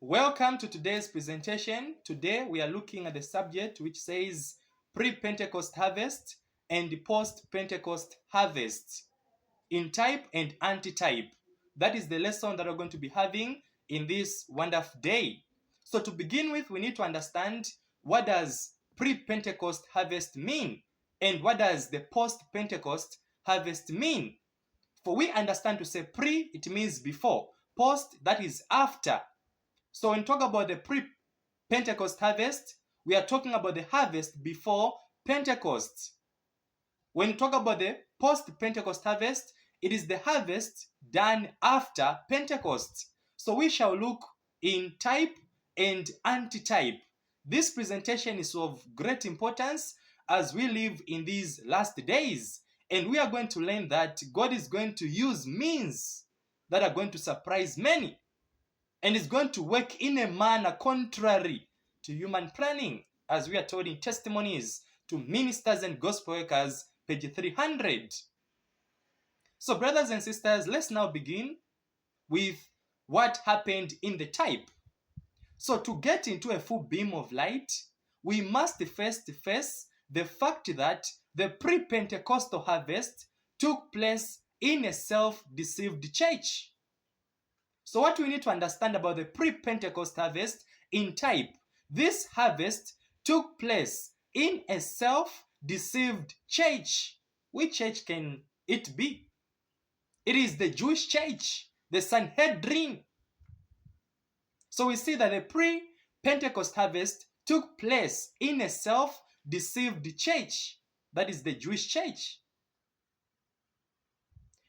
Welcome to today's presentation. Today we are looking at the subject which says Pre-Pentecost harvest and post-Pentecost harvest in type and antitype. That is the lesson that we're going to be having in this wonderful day. So to begin with, we need to understand what does pre-Pentecost harvest mean and what does the post-Pentecost harvest mean. For we understand to say pre, it means before, post, that is after. So when we talk about the pre-Pentecost harvest, we are talking about the harvest before Pentecost. When we talk about the post-Pentecost harvest, it is the harvest done after Pentecost. So we shall look in type and antitype. This presentation is of great importance as we live in these last days. And we are going to learn that God is going to use means that are going to surprise many. And is going to work in a manner contrary to human planning, as we are told in Testimonies to Ministers and Gospel Workers, page 300. So brothers and sisters, let's now begin with what happened in the type. So to get into a full beam of light, we must first face the fact that the pre-Pentecostal harvest took place in a self-deceived church. So what we need to understand about the pre-Pentecost harvest in type, this harvest took place in a self-deceived church. Which church can it be? It is the Jewish church, the Sanhedrin. So we see that the pre-Pentecost harvest took place in a self-deceived church. That is the Jewish church.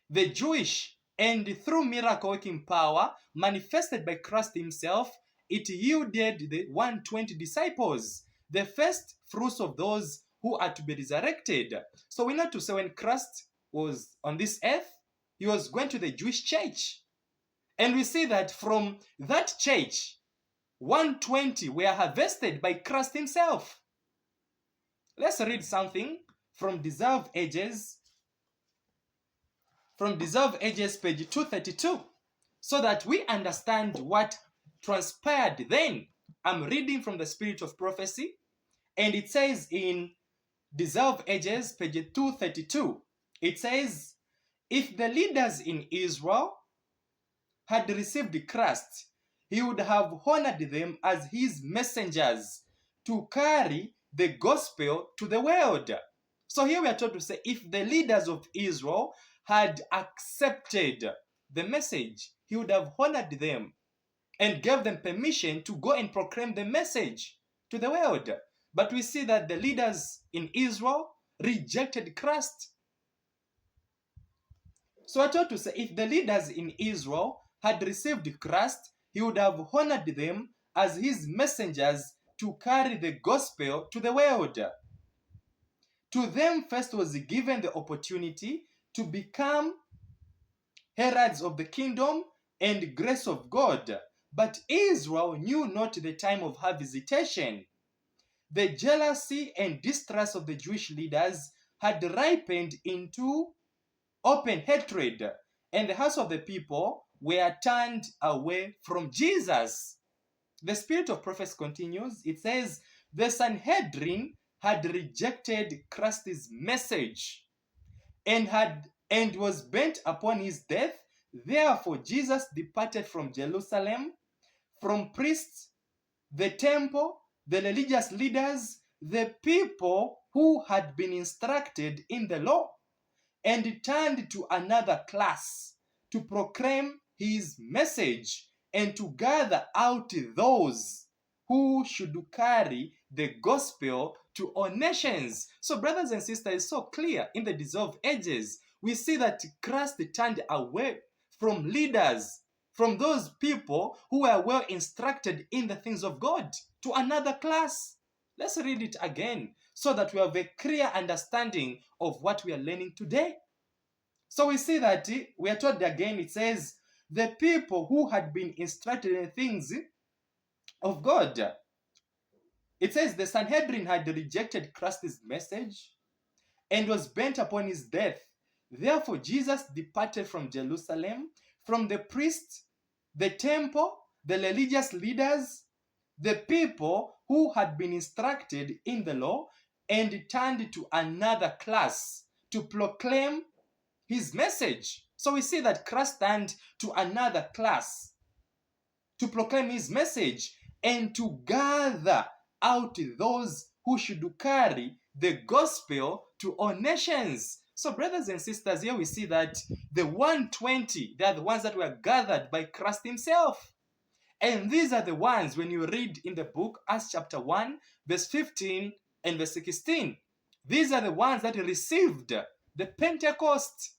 The Jewish and through miracle working power manifested by Christ himself, it yielded the 120 disciples, the first fruits of those who are to be resurrected. So we know to say when Christ was on this earth, he was going to the Jewish church. And we see that from that church, 120 were harvested by Christ himself. Let's read something from Deserved Ages. From Deserved Ages, page 232, so that we understand what transpired then. I'm reading from the Spirit of Prophecy, and it says in Deserved Ages, page 232, it says, if the leaders in Israel had received Christ, he would have honored them as his messengers to carry the gospel to the world. So here we are told to say, if the leaders of Israel had accepted the message, he would have honored them and gave them permission to go and proclaim the message to the world. But we see that the leaders in Israel rejected Christ. So I told to say, if the leaders in Israel had received Christ, he would have honored them as his messengers to carry the gospel to the world. To them first was given the opportunity to become heralds of the kingdom and grace of God. But Israel knew not the time of her visitation. The jealousy and distrust of the Jewish leaders had ripened into open hatred, and the hearts of the people were turned away from Jesus. The Spirit of Prophecy continues. It says, the Sanhedrin had rejected Christ's message and was bent upon his death. Therefore Jesus departed from Jerusalem, from priests, the temple, the religious leaders, the people who had been instructed in the law, and turned to another class to proclaim his message and to gather out those who should carry the gospel to all nations. So brothers and sisters, it's so clear in the Deserved Ages. We see that Christ turned away from leaders, from those people who were well instructed in the things of God, to another class. Let's read it again so that we have a clear understanding of what we are learning today. So we see that we are told again, it says, the people who had been instructed in things of God. It says the Sanhedrin had rejected Christ's message and was bent upon his death. Therefore Jesus departed from Jerusalem, from the priests, the temple, the religious leaders, the people who had been instructed in the law and turned to another class to proclaim his message. So we see that Christ turned to another class to proclaim his message and to gather out those who should carry the gospel to all nations. So brothers and sisters, here we see that the 120, they are the ones that were gathered by Christ himself. And these are the ones, when you read in the book, Acts chapter 1, verse 15 and verse 16, these are the ones that received the Pentecost.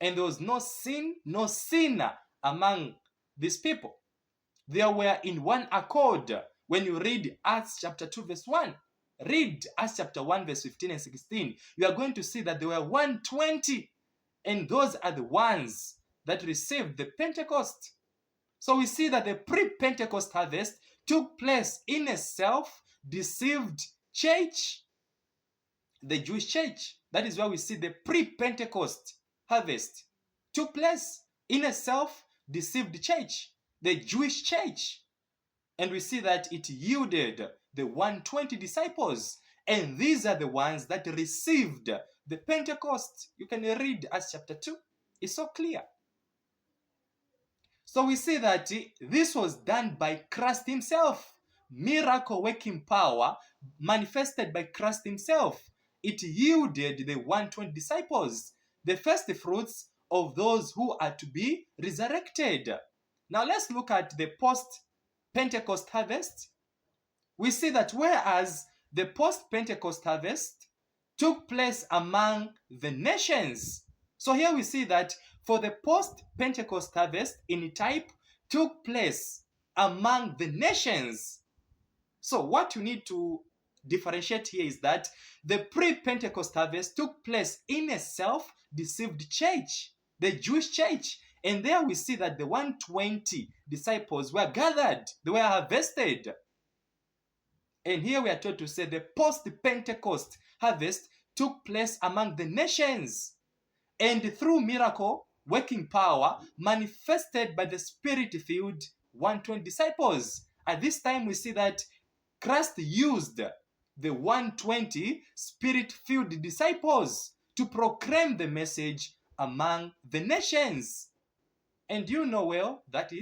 And there was no sin, no sinner among these people. They were in one accord. When you read Acts chapter 2, verse 1, read Acts chapter 1, verse 15 and 16, you are going to see that there were 120. And those are the ones that received the Pentecost. So we see that the pre-Pentecost harvest took place in a self-deceived church, the Jewish church. That is why we see the pre-Pentecost harvest took place in a self-deceived church, the Jewish church. And we see that it yielded the 120 disciples. And these are the ones that received the Pentecost. You can read Acts chapter 2. It's so clear. So we see that this was done by Christ himself. Miracle working power manifested by Christ himself. It yielded the 120 disciples, the first fruits of those who are to be resurrected. Now let's look at the post-Pentecost harvest. We see that whereas the post-Pentecost harvest took place among the nations. So here we see that for the post-Pentecost harvest, Antitype took place among the nations. So what you need to differentiate here is that the pre-Pentecost harvest took place in a self-deceived church, the Jewish church. And there we see that the 120 disciples were gathered, they were harvested. And here we are told to say the post-Pentecost harvest took place among the nations. And through miracle working power manifested by the Spirit-filled 120 disciples. At this time we see that Christ used the 120 Spirit-filled disciples to proclaim the message among the nations. And you know well that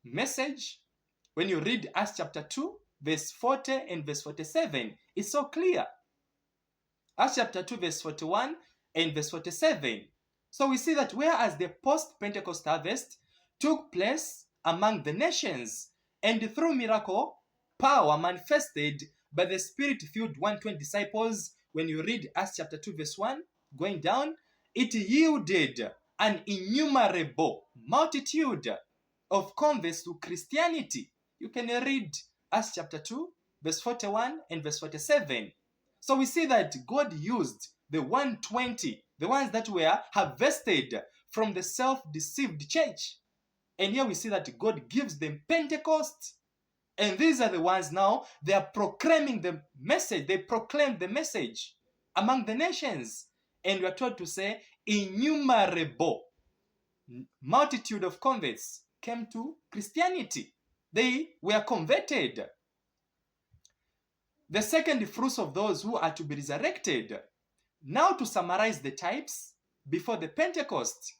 message, when you read Acts chapter 2, verse 40 and verse 47, it's so clear. Acts chapter 2, verse 41 and verse 47. So we see that whereas the post-Pentecost harvest took place among the nations, and through miracle power manifested by the Spirit-filled 120 disciples, when you read Acts chapter 2, verse 1, going down, it yielded an innumerable multitude of converts to Christianity. You can read Acts chapter 2, verse 41 and verse 47. So we see that God used the 120, the ones that were harvested from the self-deceived church. And here we see that God gives them Pentecost. And these are the ones now, they are proclaiming the message. They proclaim the message among the nations. And we are told to say, innumerable multitude of converts came to Christianity. They were converted. The second fruits of those who are to be resurrected. Now to summarize the types before the Pentecost.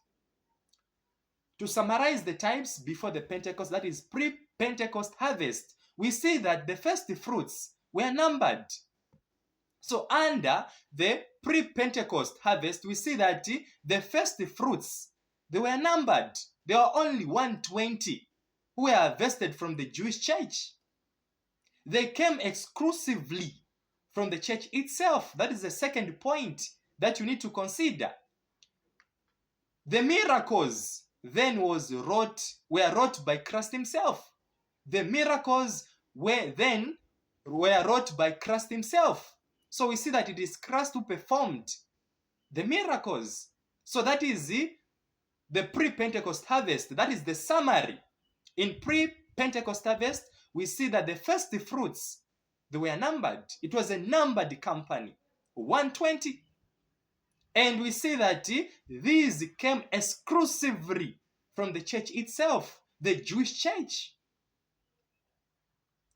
To summarize the types before the Pentecost, that is pre-Pentecost harvest, we see that the first fruits were numbered. So under the pre-Pentecost harvest, we see that the first fruits, they were numbered. There were only 120 who were harvested from the Jewish church. They came exclusively from the church itself. That is the second point that you need to consider. The miracles then were wrought by Christ himself. The miracles were wrought by Christ himself. So we see that it is Christ who performed the miracles. So that is the pre-Pentecost harvest. That is the summary. In pre-Pentecost harvest, we see that the first fruits, they were numbered. It was a numbered company, 120. And we see that these came exclusively from the church itself. the Jewish church.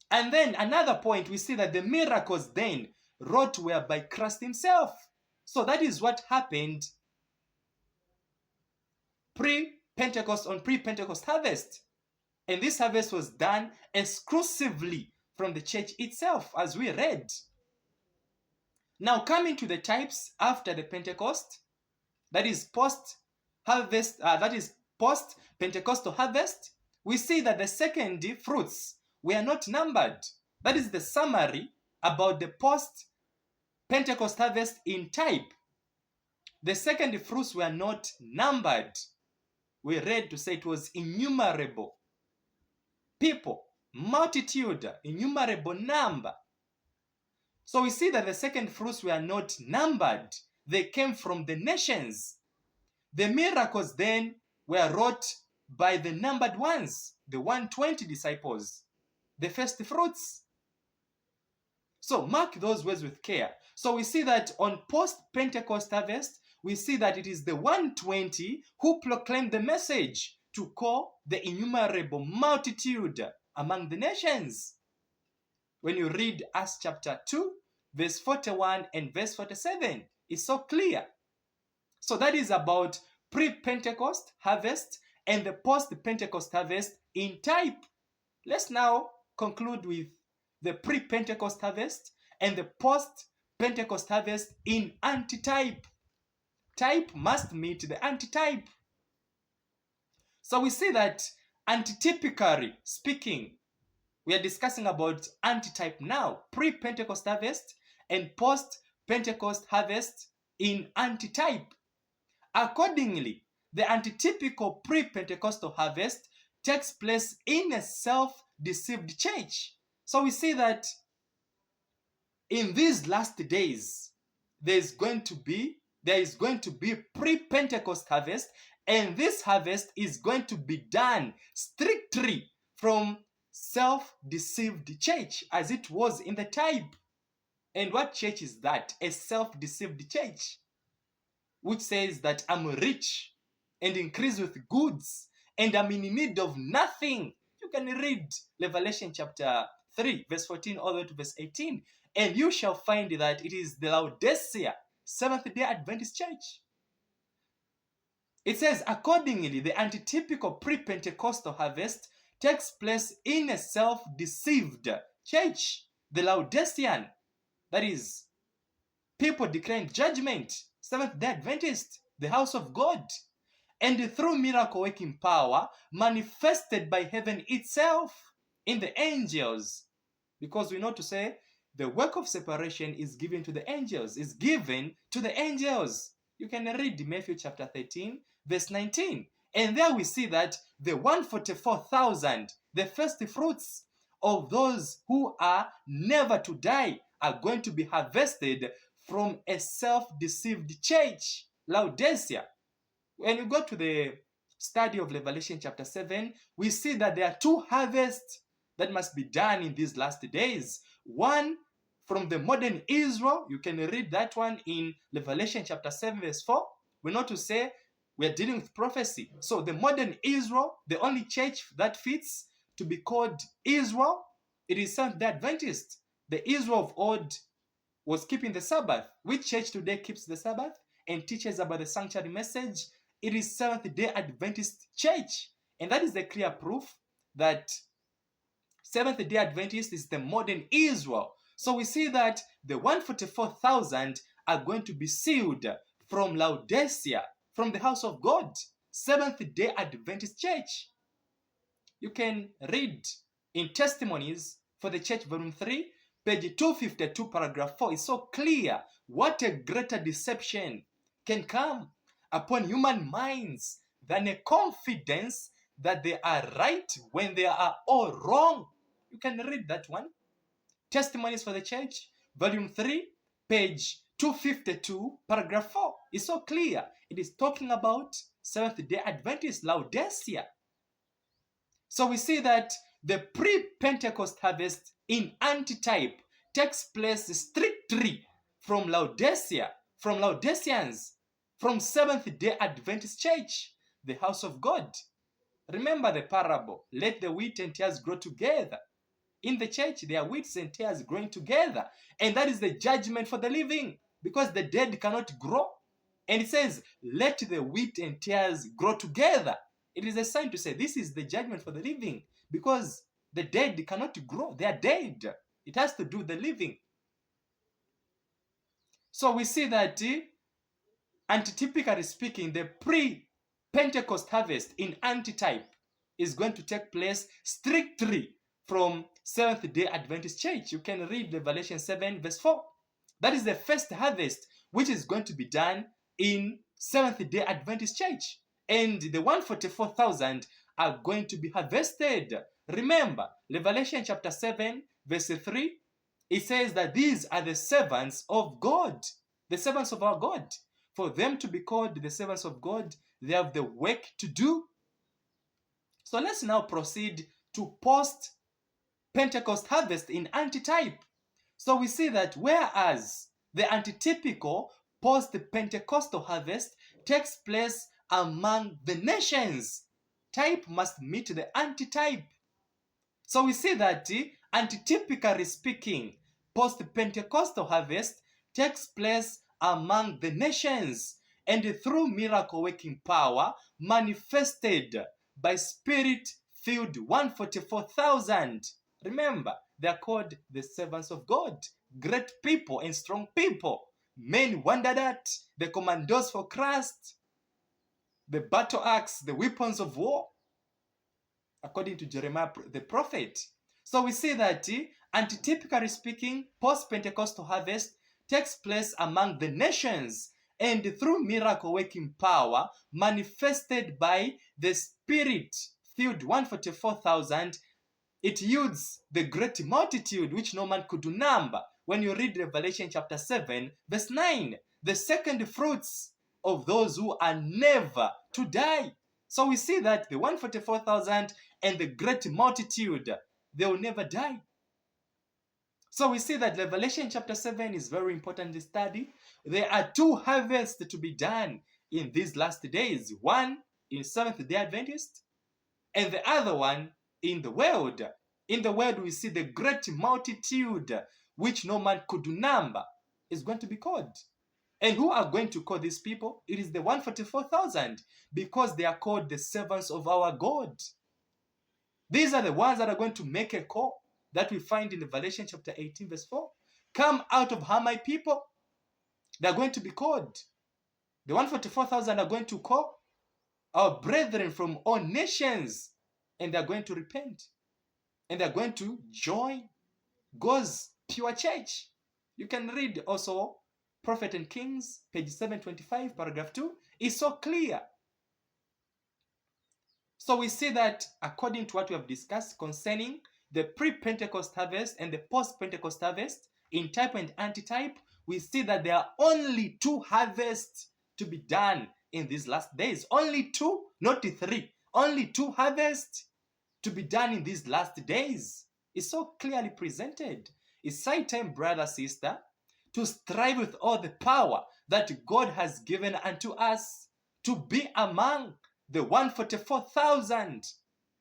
And then another point, we see that the miracles then wrought were by Christ himself. So that is what happened pre-Pentecost, on pre-Pentecost harvest. And this harvest was done exclusively from the church itself, as we read. Now coming to the types after the Pentecost, that is post-harvest, that is post-Pentecostal harvest, we see that the second fruits were not numbered. That is the summary about the post-Pentecost harvest in type. The second fruits were not numbered. We read to say it was innumerable. People, multitude, innumerable number. So we see that the second fruits were not numbered. They came from the nations. The miracles then were wrought by the numbered ones, the 120 disciples, the first fruits. So mark those words with care. So we see that on post-Pentecost harvest, we see that it is the 120 who proclaimed the message to call the innumerable multitude among the nations. When you read Acts chapter 2, verse 41 and verse 47, it's so clear. So that is about pre-Pentecost harvest and the post-Pentecost harvest in type. Let's now conclude with the pre-Pentecost harvest and the post-Pentecost harvest in antitype. Type must meet the antitype. So we see that antitypically speaking, we are discussing about antitype now, pre-Pentecost harvest and post-Pentecost harvest in antitype. Accordingly, the antitypical pre-Pentecostal harvest takes place in a self-deceived church. So we see that in these last days, there is going to be pre-Pentecost harvest, and this harvest is going to be done strictly from self-deceived church, as it was in the type. And what church is that? A self-deceived church, which says that I'm rich and increase with goods and I'm in need of nothing. You can read Revelation chapter 3, verse 14 all the way to verse 18, and you shall find that it is the Laodicean Seventh-day Adventist church. It says, accordingly, the antitypical pre-Pentecostal harvest takes place in a self-deceived church, the Laodicean, that is, people declaring judgment, Seventh-day Adventist, the house of God, and through miracle working power manifested by heaven itself in the angels. Because we know to say the work of separation is given to the angels, is given to the angels. You can read Matthew chapter 13, verse 19. And there we see that the 144,000, the first fruits of those who are never to die, are going to be harvested from a self-deceived church, Laodicea. When you go to the study of Revelation chapter 7, we see that there are two harvests that must be done in these last days. One from the modern Israel, you can read that one in Revelation chapter 7 verse 4. We know to say we are dealing with prophecy. So the modern Israel, the only church that fits to be called Israel, it is Seventh-day Adventist. The Israel of old was keeping the Sabbath. Which church today keeps the Sabbath and teaches about the sanctuary message? It is Seventh-day Adventist church. And that is the clear proof that Seventh-day Adventist is the modern Israel. So we see that the 144,000 are going to be sealed from Laodicea, from the house of God, Seventh-day Adventist church. You can read in Testimonies for the Church, volume 3, page 252, paragraph 4. It's so clear what a greater deception can come upon human minds than a confidence that they are right when they are all wrong. You can read that one. Testimonies for the Church, volume 3, page 252, paragraph 4. It's so clear. It is talking about Seventh-day Adventist, Laodicea. So we see that the pre-Pentecost harvest in antitype takes place strictly from Laodicea, from Laodiceans, from Seventh-day Adventist church, the house of God. Remember the parable. Let the wheat and tares grow together. In the church, there are wheats and tares growing together. And that is the judgment for the living, because the dead cannot grow. And it says, let the wheat and tares grow together. It is a sign to say this is the judgment for the living, because the dead cannot grow. They are dead. It has to do with the living. So we see that, antitypically speaking, the pre-Pentecost harvest in Antitype is going to take place strictly from Seventh-day Adventist Church. You can read Revelation 7 verse 4. That is the first harvest which is going to be done in Seventh-day Adventist Church. And the 144,000 are going to be harvested. Remember, Revelation chapter 7 verse 3, it says that these are the servants of God, the servants of our God. For them to be called the servants of God, they have the work to do. So let's now proceed to post-Pentecost harvest in Antitype. So we see that whereas the antitypical post-Pentecostal harvest takes place among the nations, type must meet the antitype. So we see that, antitypically speaking, post-Pentecostal harvest takes place among the nations and through miracle working power manifested by spirit-filled 144,000. Remember, they are called the servants of God, great people and strong people. Men wondered at the commandos for Christ, the battle axe, the weapons of war, according to Jeremiah the prophet. So we see that, antitypically speaking, post-Pentecostal harvest takes place among the nations and through miracle working power manifested by the spirit-filled 144,000. It yields the great multitude which no man could number. When you read Revelation chapter 7 verse 9, the second fruits of those who are never to die. So we see that the 144,000 and the great multitude, they will never die. So we see that Revelation chapter 7 is very important to study. There are two harvests to be done in these last days. One in Seventh-day Adventist and the other one in the world. In the world we see the great multitude which no man could number is going to be called. And who are going to call these people? It is the 144,000, because they are called the servants of our God. These are the ones that are going to make a call that we find in Revelation chapter 18 verse 4. Come out of her, my people. They are going to be called. The 144,000 are going to call our brethren from all nations, and they are going to repent. And they are going to join God's pure church. You can read also Prophet and Kings, page 725, paragraph 2. It's so clear. So we see that according to what we have discussed concerning the pre-Pentecost harvest and the post-Pentecost harvest, in type and antitype, we see that there are only two harvests to be done in these last days. Only two, not three. Only two harvests to be done in these last days. It's so clearly presented. It's high time, brother, sister, to strive with all the power that God has given unto us to be among the 144,000.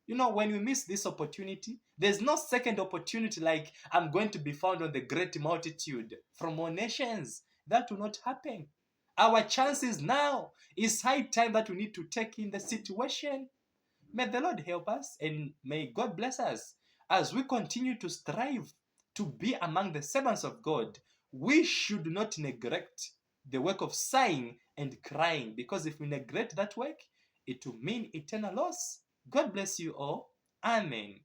You know, when we miss this opportunity, there's no second opportunity like I'm going to be found on the great multitude from all nations. That will not happen. Our chances now is high time that we need to take in the situation. May the Lord help us, and may God bless us as we continue to strive to be among the servants of God. We should not neglect the work of sighing and crying, because if we neglect that work, it will mean eternal loss. God bless you all. Amen.